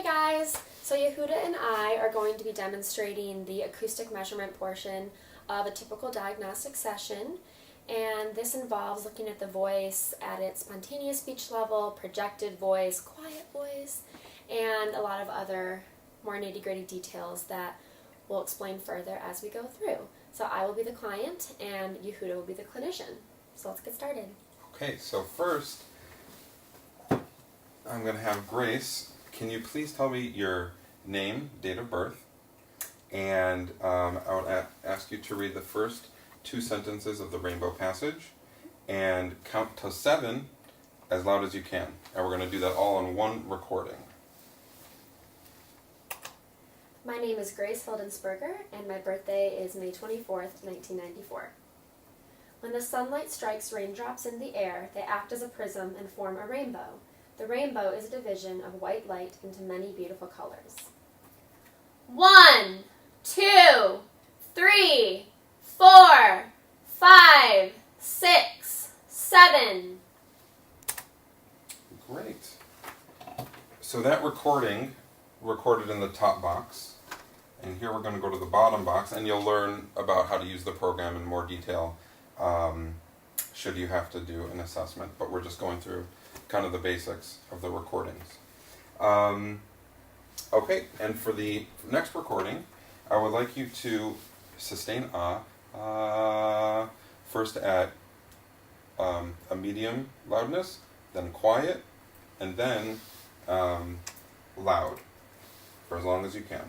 guys! So Yehuda and I are going to be demonstrating the acoustic measurement portion of a typical diagnostic session, and this involves looking at the voice at its spontaneous speech level, projected voice, quiet voice, and a lot of other more nitty-gritty details that we'll explain further as we go through. So I will be the client and Yehuda will be the clinician. So let's get started. Okay, so first I'm going to have Grace. Can you please tell me your name, date of birth, and I would ask you to read the first two sentences of the Rainbow Passage and count to 7 as loud as you can. And we're going to do that all in one recording. My name is Grace Hildensberger, and my birthday is May 24th, 1994. When the sunlight strikes raindrops in the air, they act as a prism and form a rainbow. The rainbow is a division of white light into many beautiful colors. 1, 2, 3, 4, 5, 6, 7. Great. So that recording recorded in the top box, and here we're going to go to the bottom box, and you'll learn about how to use the program in more detail should you have to do an assessment, but we're just going through kind of the basics of the recordings. Okay, and for the next recording, I would like you to sustain first at a medium loudness, then quiet, and then loud, for as long as you can.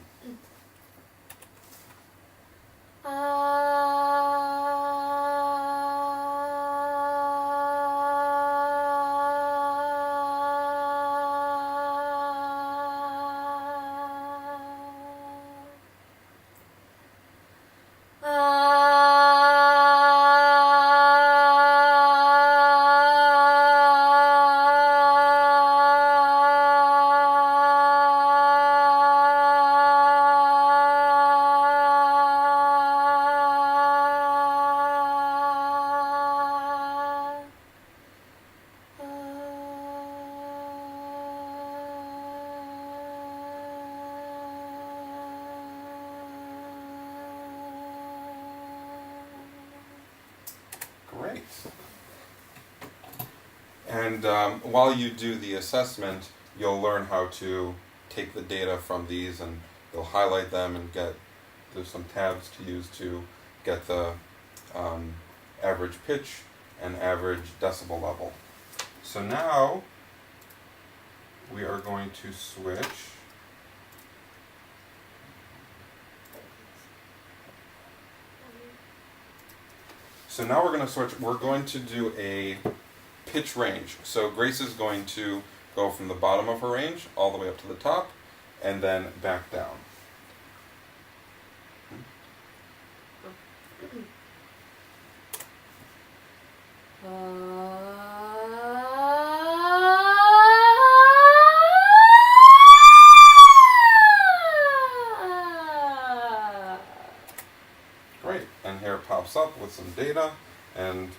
Great. And while you do the assessment, you'll learn how to take the data from these, and you'll highlight them and there's some tabs to use to get the average pitch and average decibel level. So now we are going to switch . So now we're going to switch. We're going to do a pitch range. So Grace is going to go from the bottom of her range all the way up to the top, and then back down. Great, and here it pops up with some data, and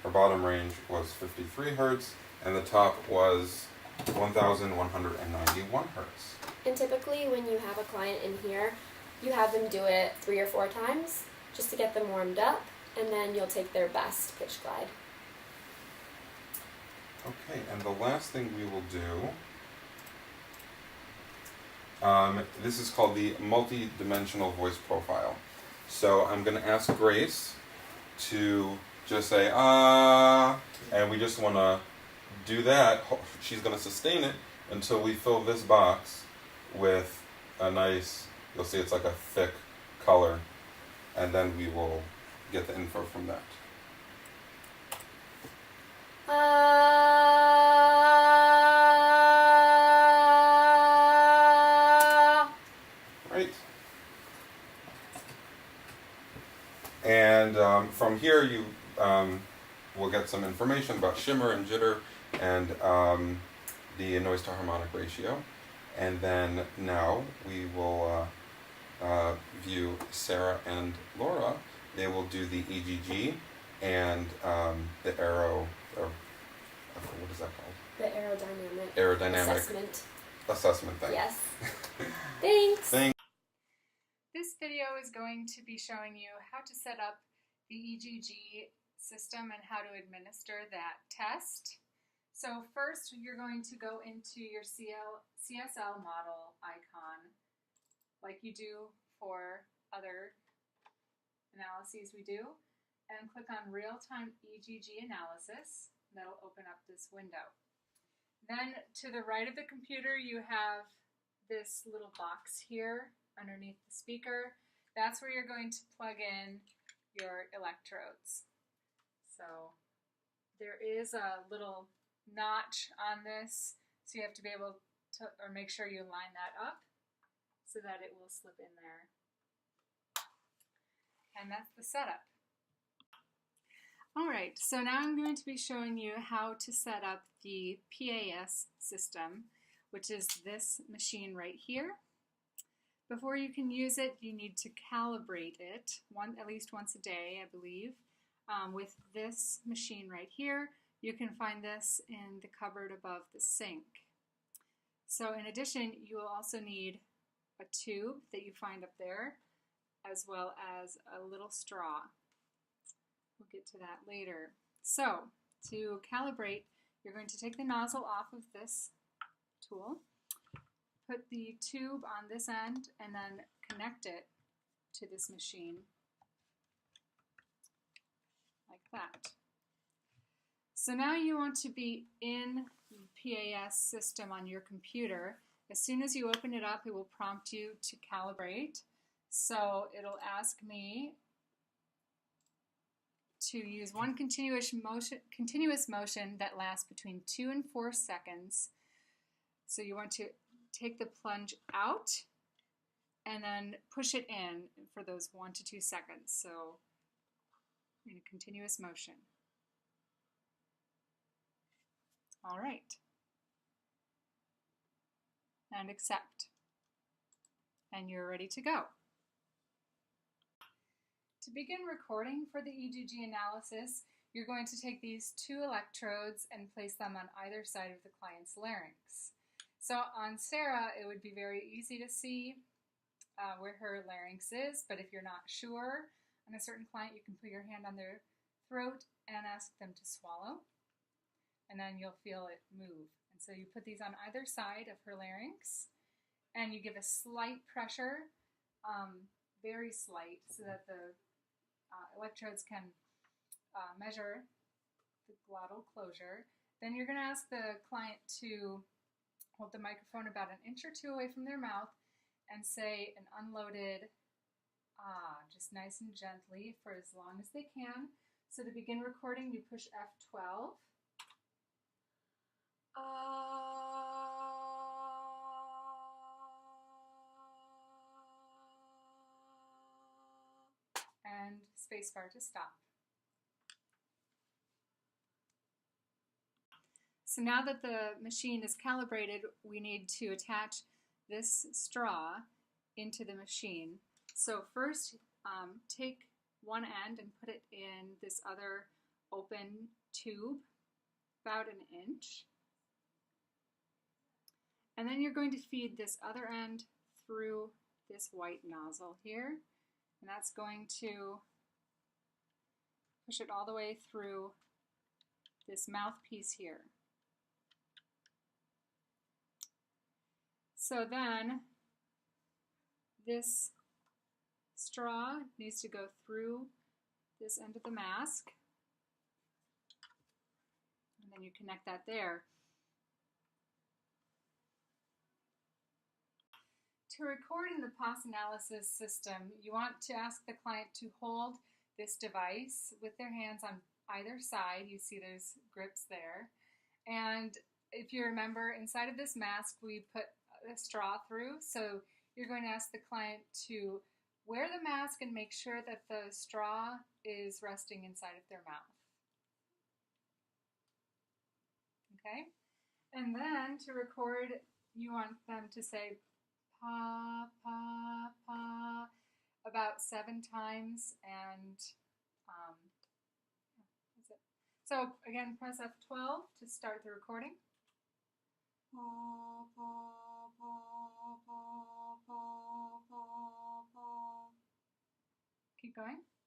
her bottom range was 53 hertz, and the top was 1,191 hertz. And typically when you have a client in here, you have them do it 3 or 4 times just to get them warmed up, and then you'll take their best pitch glide. Okay, and the last thing we will do, this is called the multi-dimensional voice profile. So I'm going to ask Grace to just say, and we just want to do that. She's going to sustain it until we fill this box with a nice, you'll see it's like a thick color, and then we will get the info from that. Right. And from here you will get some information about shimmer and jitter and the noise to harmonic ratio. And then now we will view Sarah and Laura. They will do the EGG and the aero, or what is that called? The aerodynamic Aerodynamic assessment. assessment thing. Yes. Thanks. Thanks. This video is going to be showing you how to set up the EGG system and how to administer that test. So first you're going to go into your CSL model icon like you do for other analyses we do, and click on real-time EGG analysis. That'll open up this window. Then to the right of the computer you have this little box here underneath the speaker. That's where you're going to plug in your electrodes. So there is a little notch on this, so you have to be able to, or make sure you line that up so that it will slip in there. And that's the setup. Alright, so now I'm going to be showing you how to set up the PAS system, which is this machine right here. Before you can use it, you need to calibrate it at least once a day, I believe, with this machine right here. You can find this in the cupboard above the sink. So in addition, you will also need a tube that you find up there, as well as a little straw. We'll get to that later. So to calibrate, you're going to take the nozzle off of this tool, put the tube on this end, and then connect it to this machine like that. So now you want to be in the PAS system on your computer. As soon as you open it up, it will prompt you to calibrate. So it'll ask me to use one continuous motion that lasts between 2 and 4 seconds. So you want to take the plunge out and then push it in for those 1 to 2 seconds. So in a continuous motion. All right. And accept. And you're ready to go. To begin recording for the EGG analysis, you're going to take these 2 electrodes and place them on either side of the client's larynx. So on Sarah, it would be very easy to see where her larynx is, but if you're not sure on a certain client, you can put your hand on their throat and ask them to swallow, and then you'll feel it move. And so you put these on either side of her larynx, and you give a slight pressure, very slight, so that the electrodes can measure the glottal closure. Then you're going to ask the client to hold the microphone about 1 inch or 2 away from their mouth and say an unloaded ah, just nice and gently for as long as they can. So to begin recording, you push F12. And spacebar to stop. So now that the machine is calibrated, we need to attach this straw into the machine. So first, take one end and put it in this other open tube, about 1 inch. And then you're going to feed this other end through this white nozzle here. And that's going to push it all the way through this mouthpiece here. So then this straw needs to go through this end of the mask, and then you connect that there. To record in the PAS analysis system, you want to ask the client to hold this device with their hands on either side. You see there's grips there. And if you remember, inside of this mask, we put a straw through. So you're going to ask the client to wear the mask and make sure that the straw is resting inside of their mouth. Okay? And then to record, you want them to say pa, pa, pa, about 7 times, and that's it. So again, press F12 to start the recording. Pa, pa, going.